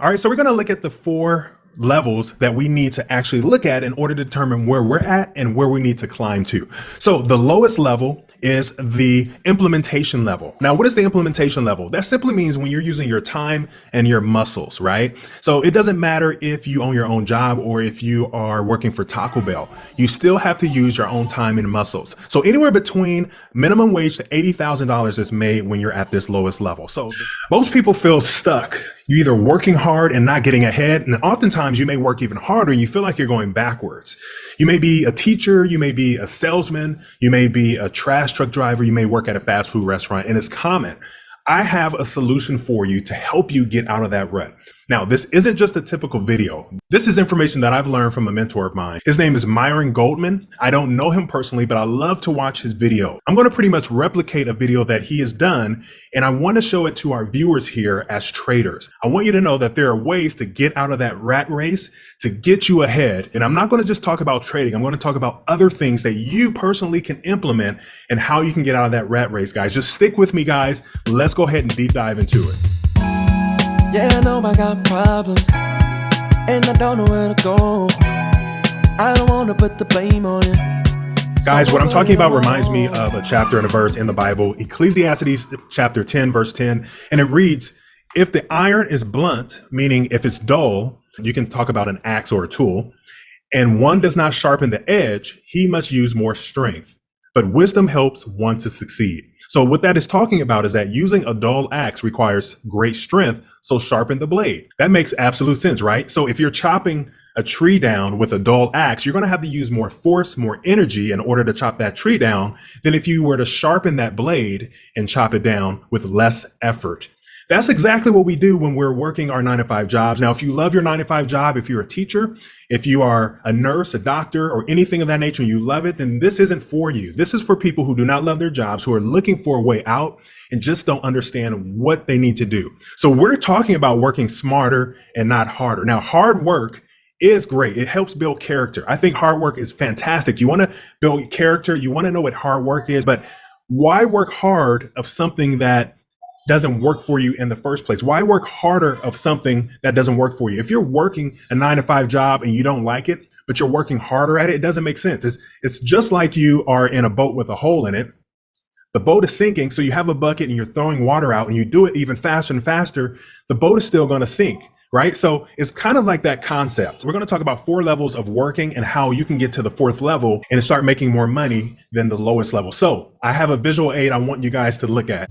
All right, so we're going to look at the four levels that we need to actually look at in order to determine where we're at and where we need to climb to. So the lowest level is the implementation level. Now, what is the implementation level? That simply means when you're using your time and your muscles, right? So it doesn't matter if you own your own job or if you are working for Taco Bell, you still have to use your own time and muscles. So anywhere between minimum wage to $80,000 is made when you're at this lowest level. So most people feel stuck. You're either working hard and not getting ahead, and oftentimes you may work even harder and you feel like you're going backwards. You may be a teacher, you may be a salesman, you may be a trash truck driver, you may work at a fast food restaurant, and it's common. I have a solution for you to help you get out of that rut. Now, this isn't just a typical video. This is information that I've learned from a mentor of mine. His name is Myron Goldman. I don't know him personally, but I love to watch his video. I'm going to pretty much replicate a video that he has done, and I want to show it to our viewers here as traders. I want you to know that there are ways to get out of that rat race, to get you ahead. And I'm not going to just talk about trading. I'm going to talk about other things that you personally can implement and how you can get out of that rat race, guys. Just stick with me, guys. Let's go ahead and deep dive into it. Yeah, I know I got problems, and I don't know where to go. I don't want to put the blame on you. Guys, what I'm talking about reminds me of a chapter and a verse in the Bible, Ecclesiastes chapter 10, verse 10. And it reads, if the iron is blunt, meaning if it's dull, you can talk about an axe or a tool, and one does not sharpen the edge, he must use more strength. But wisdom helps one to succeed. So what that is talking about is that using a dull axe requires great strength, so sharpen the blade. That makes absolute sense, right? So if you're chopping a tree down with a dull axe, you're going to have to use more force, more energy in order to chop that tree down than if you were to sharpen that blade and chop it down with less effort. That's exactly what we do when we're working our 9-to-5 jobs. Now, if you love your 9-to-5 job, if you're a teacher, if you are a nurse, a doctor, or anything of that nature, and you love it, then this isn't for you. This is for people who do not love their jobs, who are looking for a way out and just don't understand what they need to do. So we're talking about working smarter and not harder. Now, hard work is great. It helps build character. I think hard work is fantastic. You want to build character. You want to know what hard work is, but why work hard of something that doesn't work for you in the first place? Why work harder of something that doesn't work for you? If you're working a 9-to-5 job and you don't like it, but you're working harder at it, it doesn't make sense. It's just like you are in a boat with a hole in it. The boat is sinking, so you have a bucket and you're throwing water out and you do it even faster and faster, the boat is still going to sink, right? So it's kind of like that concept. We're going to talk about 4 levels of working and how you can get to the 4th level and start making more money than the lowest level. So I have a visual aid I want you guys to look at.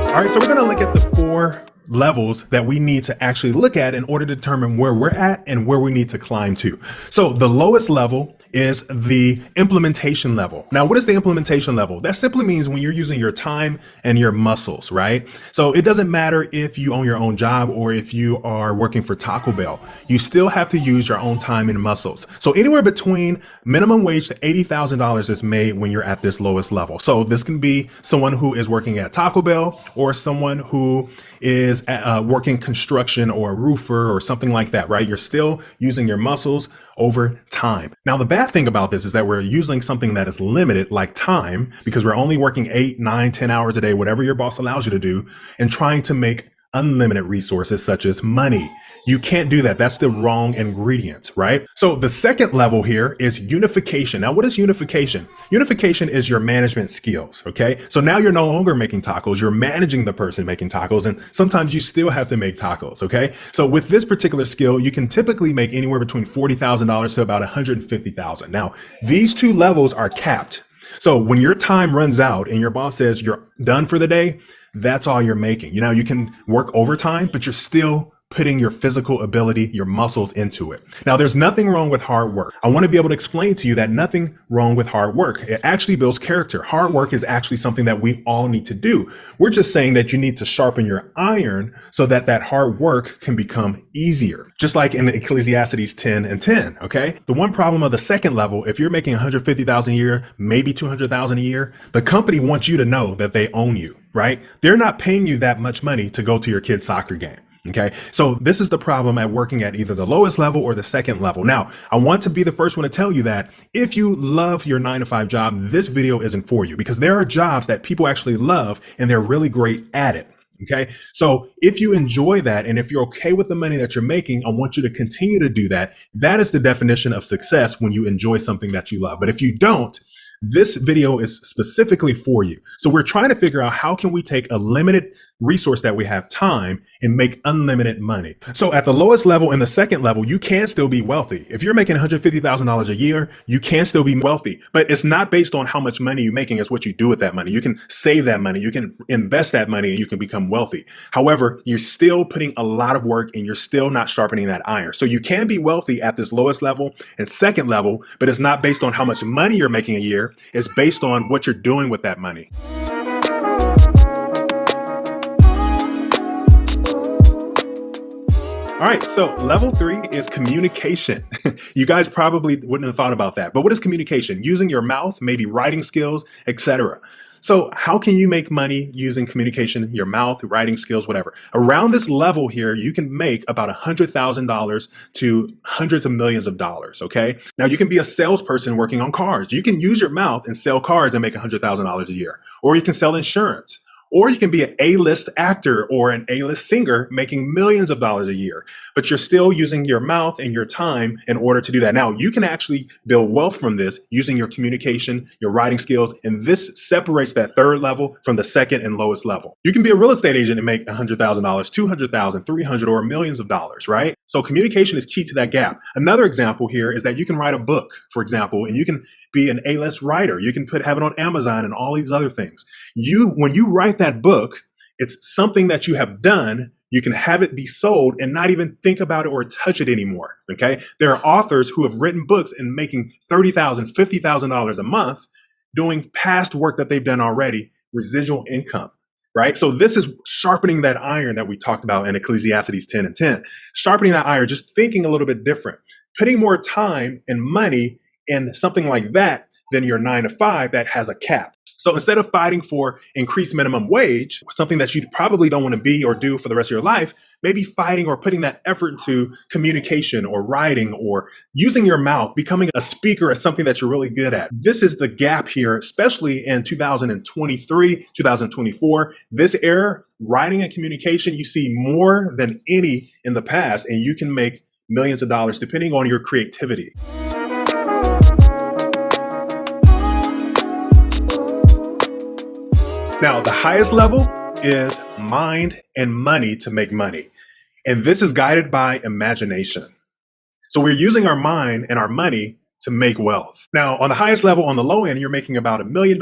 All right, so we're going to look at the 4 levels that we need to actually look at in order to determine where we're at and where we need to climb to. So the lowest level is the implementation level. Now, what is the implementation level? That simply means when you're using your time and your muscles, right? So it doesn't matter if you own your own job or if you are working for Taco Bell, you still have to use your own time and muscles. So anywhere between minimum wage to $80,000 is made when you're at this lowest level. So this can be someone who is working at Taco Bell or someone who is working construction or a roofer or something like that, right? You're still using your muscles over time. Now, the bad thing about this is that we're using something that is limited, like time, because we're only working 8, 9, 10 hours a day, whatever your boss allows you to do, and trying to make unlimited resources such as money. You can't do that. That's the wrong ingredient, right? So the second level here is unification. Now, what is unification? Unification is your management skills, okay? So now you're no longer making tacos, you're managing the person making tacos, and sometimes you still have to make tacos, okay? So with this particular skill, you can typically make anywhere between $40,000 to about $150,000. Now, these 2 levels are capped. So when your time runs out and your boss says you're done for the day, that's all you're making. You know, you can work overtime, but you're still putting your physical ability, your muscles into it. Now, there's nothing wrong with hard work. I want to be able to explain to you that nothing wrong with hard work. It actually builds character. Hard work is actually something that we all need to do. We're just saying that you need to sharpen your iron so that that hard work can become easier. Just like in Ecclesiastes 10 and 10, okay? The one problem of the second level, if you're making $150,000 a year, maybe $200,000 a year, the company wants you to know that they own you, right? They're not paying you that much money to go to your kid's soccer game. Okay. So this is the problem at working at either the lowest level or the second level. Now, I want to be the first one to tell you that if you love your 9 to 5 job, this video isn't for you, because there are jobs that people actually love and they're really great at it. Okay. So if you enjoy that and if you're okay with the money that you're making, I want you to continue to do that. That is the definition of success, when you enjoy something that you love. But if you don't, this video is specifically for you. So we're trying to figure out, how can we take a limited resource that we have, time, and make unlimited money. So at the lowest level and the second level, you can still be wealthy. If you're making $150,000 a year, you can still be wealthy, but it's not based on how much money you're making. It's what you do with that money. You can save that money, you can invest that money, and you can become wealthy. However, you're still putting a lot of work and you're still not sharpening that iron. So you can be wealthy at this lowest level and second level, but it's not based on how much money you're making a year. It's based on what you're doing with that money. All right, so level 3 is communication. You guys probably wouldn't have thought about that, but what is communication? Using your mouth, maybe writing skills, etc. So how can you make money using communication, your mouth, writing skills, whatever? Around this level here, you can make about $100,000 to hundreds of millions of dollars, okay? Now you can be a salesperson working on cars. You can use your mouth and sell cars and make $100,000 a year. Or you can sell insurance. Or you can be an A-list actor or an A-list singer making millions of dollars a year, but you're still using your mouth and your time in order to do that. Now, you can actually build wealth from this using your communication, your writing skills, and this separates that third level from the second and lowest level. You can be a real estate agent and make $100,000, $200,000, $300,000, or millions of dollars, right? So communication is key to that gap. Another example here is that you can write a book, for example, and you can be an A-list writer. You can have it on Amazon and all these other things. When you write that book, it's something that you have done. You can have it be sold and not even think about it or touch it anymore. Okay. There are authors who have written books and making $30,000, $50,000 a month doing past work that they've done already, residual income. Right. So this is sharpening that iron that we talked about in Ecclesiastes 10 and 10. Sharpening that iron, just thinking a little bit different, putting more time and money in something like that than your 9 to 5 that has a cap. So instead of fighting for increased minimum wage, something that you probably don't want to be or do for the rest of your life, maybe fighting or putting that effort into communication or writing or using your mouth, becoming a speaker is something that you're really good at. This is the gap here, especially in 2023, 2024. This era, writing and communication, you see more than any in the past, and you can make millions of dollars depending on your creativity. Now, the highest level is mind and money to make money. And this is guided by imagination. So we're using our mind and our money to make wealth. Now, on the highest level, on the low end, you're making about $1 million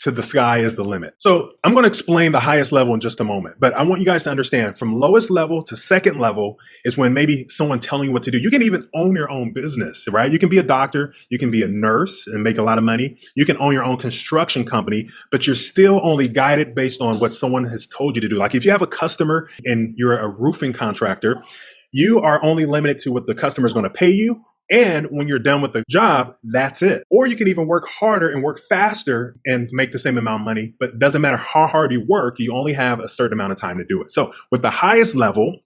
to the sky is the limit. So I'm going to explain the highest level in just a moment, but I want you guys to understand from lowest level to second level is when maybe someone telling you what to do. You can even own your own business, right? You can be a doctor, you can be a nurse and make a lot of money. You can own your own construction company, but you're still only guided based on what someone has told you to do. Like if you have a customer and you're a roofing contractor, you are only limited to what the customer is going to pay you. And when you're done with the job, that's it. Or you can even work harder and work faster and make the same amount of money, but it doesn't matter how hard you work, you only have a certain amount of time to do it. So with the highest level,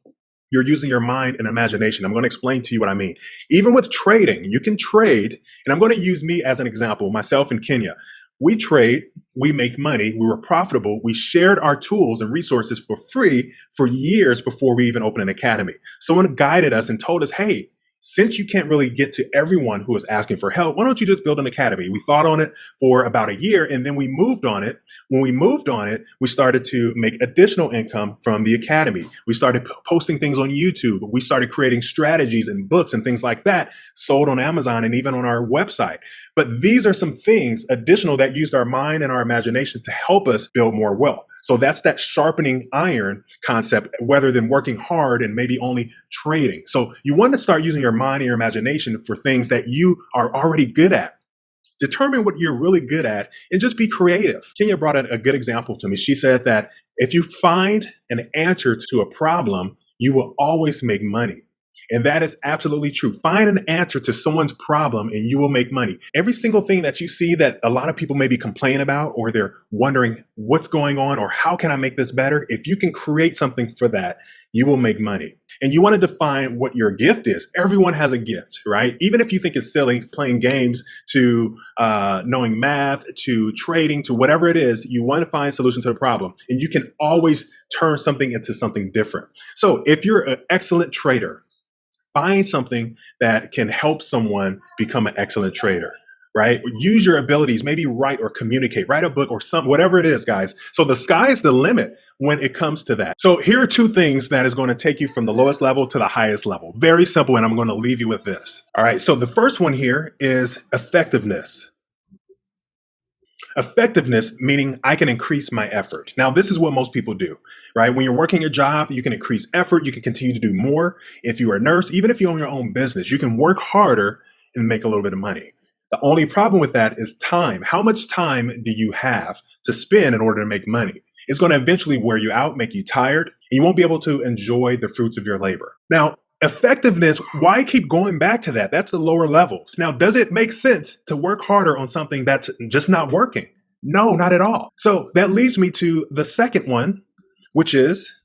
you're using your mind and imagination. I'm going to explain to you what I mean. Even with trading, you can trade, and I'm going to use me as an example, myself in Kenya. We trade, we make money, we were profitable, we shared our tools and resources for free for years before we even opened an academy. Someone guided us and told us, hey, since you can't really get to everyone who is asking for help, why don't you just build an academy? We thought on it for about a year and then we moved on it. When we moved on it, we started to make additional income from the academy. We started posting things on YouTube. We started creating strategies and books and things like that, sold on Amazon and even on our website. But these are some things additional that used our mind and our imagination to help us build more wealth. So that's that sharpening iron concept, rather than working hard and maybe only trading. So you want to start using your mind and your imagination for things that you are already good at. Determine what you're really good at and just be creative. Kenya brought a good example to me. She said that if you find an answer to a problem, you will always make money. And that is absolutely true. Find an answer to someone's problem and you will make money. Every single thing that you see that a lot of people maybe complain about, or they're wondering what's going on or how can I make this better? If you can create something for that, you will make money. And you want to define what your gift is. Everyone has a gift, right? Even if you think it's silly, playing games to knowing math to trading to whatever it is, you want to find a solution to the problem. And you can always turn something into something different. So if you're an excellent trader, find something that can help someone become an excellent trader, right? Use your abilities, maybe write or communicate, write a book or something, whatever it is, guys. So the sky is the limit when it comes to that. So here are two things that is going to take you from the lowest level to the highest level. Very simple, and I'm going to leave you with this. All right, so the first one here is effectiveness. Effectiveness, meaning I can increase my effort. Now, this is what most people do, right? When you're working a job, you can increase effort. You can continue to do more. If you're a nurse, even if you own your own business, you can work harder and make a little bit of money. The only problem with that is time. How much time do you have to spend in order to make money? It's going to eventually wear you out, make you tired, and you won't be able to enjoy the fruits of your labor. Now, effectiveness, why keep going back to that? That's the lower levels. Now, does it make sense to work harder on something that's just not working? No, not at all. So that leads me to the second one, which is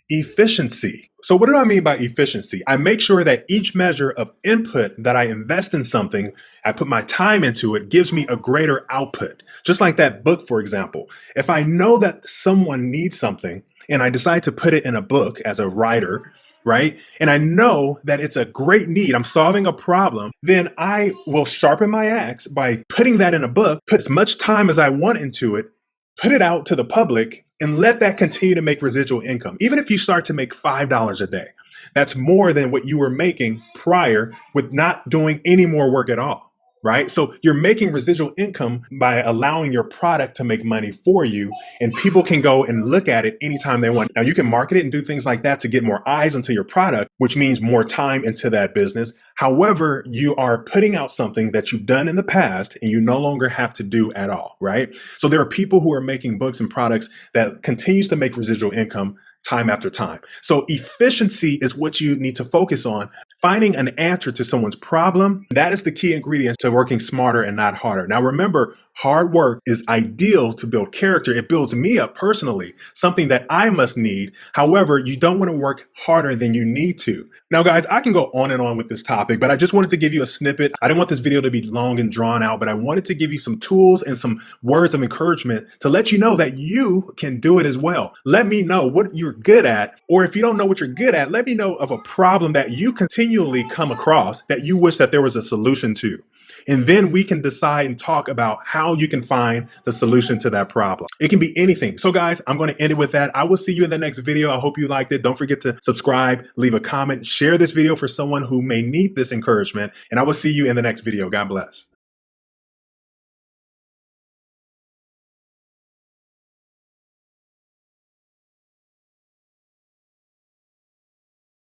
efficiency. So what do I mean by efficiency? I make sure that each measure of input that I invest in something, I put my time into it, gives me a greater output. Just like that book, for example. If I know that someone needs something and I decide to put it in a book as a writer, right? And I know that it's a great need, I'm solving a problem, then I will sharpen my axe by putting that in a book, put as much time as I want into it, put it out to the public, and let that continue to make residual income. Even if you start to make $5 a day, that's more than what you were making prior with not doing any more work at all, right? So you're making residual income by allowing your product to make money for you, and people can go and look at it anytime they want. Now, you can market it and do things like that to get more eyes onto your product, which means more time into that business. However, you are putting out something that you've done in the past and you no longer have to do at all, right? So there are people who are making books and products that continues to make residual income time after time. So efficiency is what you need to focus on. Finding an answer to someone's problem, that is the key ingredient to working smarter and not harder. Now remember, hard work is ideal to build character. It builds me up personally, something that I must need. However, you don't want to work harder than you need to. Now, guys, I can go on and on with this topic, but I just wanted to give you a snippet. I didn't want this video to be long and drawn out, but I wanted to give you some tools and some words of encouragement to let you know that you can do it as well. Let me know what you're good at, or if you don't know what you're good at, let me know of a problem that you continually come across that you wish that there was a solution to. And then we can decide and talk about how you can find the solution to that problem. It can be anything. So guys, I'm going to end it with that. I will see you in the next video. I hope you liked it. Don't forget to subscribe, leave a comment, share this video for someone who may need this encouragement. And I will see you in the next video. God bless.